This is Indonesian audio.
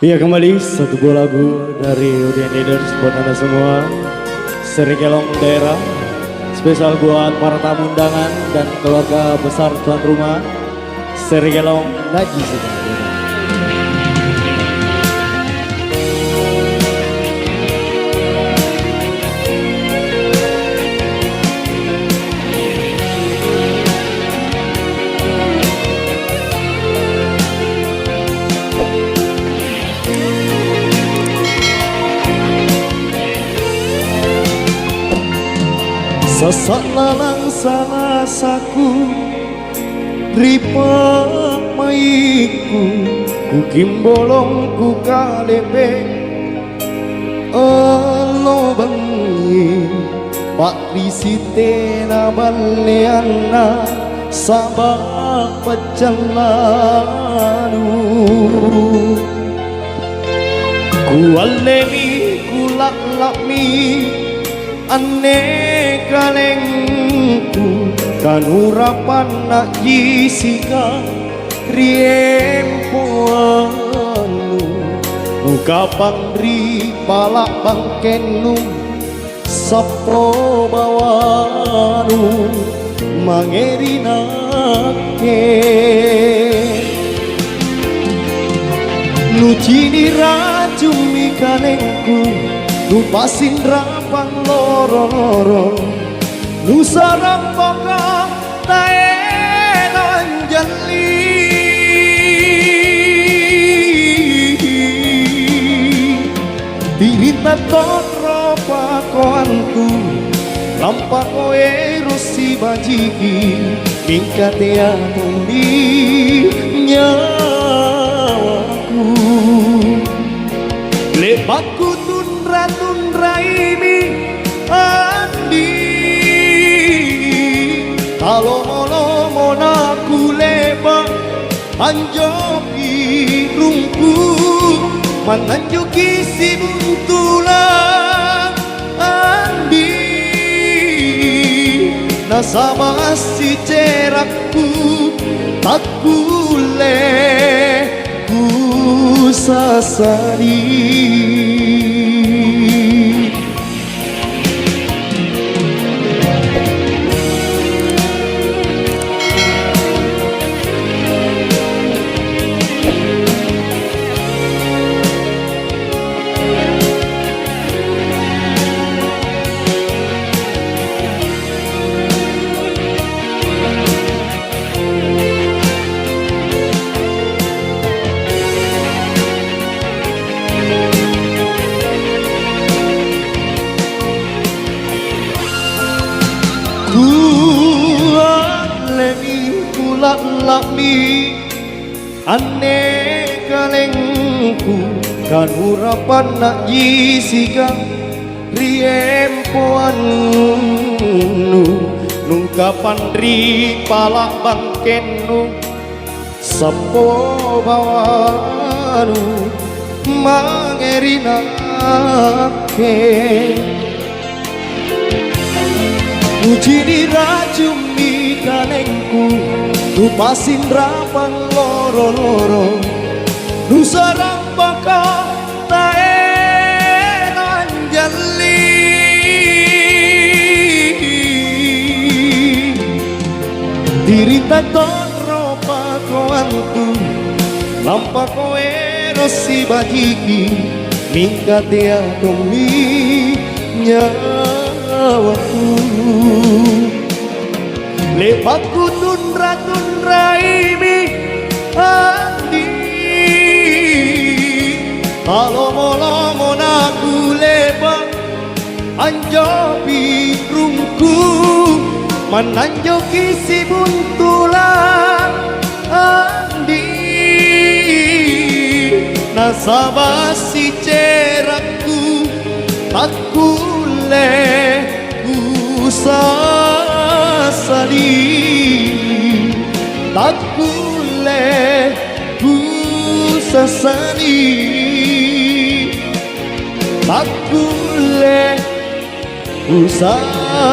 Iya, kembali satu buah lagu dari Urian Leaders buat anda semua. Seri Kelong Daerah spesial buat para tamu undangan dan keluarga besar tuan rumah. Seri Kelong Najis. Sesak lalang salah saku ripak maiku ku kimbolong ku kalepe elo bengi pak risite na baleana sabak pecelanu ku alemi ku laklami ane kalengku kanurapan nak jisika riempoanu nukapang ri palak bangkenu sapo bawanu mangerinake nucini racumi kalengku nupasin rapang loro-loro nusarang pokok taenon jali tirita totro pakoanku lampa koe rosi bajiki mingkate atumi nyawaku lebatku tundra ini andi kalau molo naku leba anjopi rungku mananjoki si buntulang andi nasama si cerakku tak boleh ku sasari. Lami ane kalengku kan urapan nak jisika riempoanu nungkapan ri palak bangkenu sapo bawanu mangerinake ujini racumi kalengku nupasin rapang loro-loro nusarang pokok taenon jali dirita totro pakoanku lampa koe rosi bajiki mingkate atumi nyawaku lebatku tundra ini andi kalau molo naku lebat anjopi rungku mananjoki si buntulang andi nasabah si cerakku tak boleh ku sasari tak boleh ku sasari tak boleh ku sasari.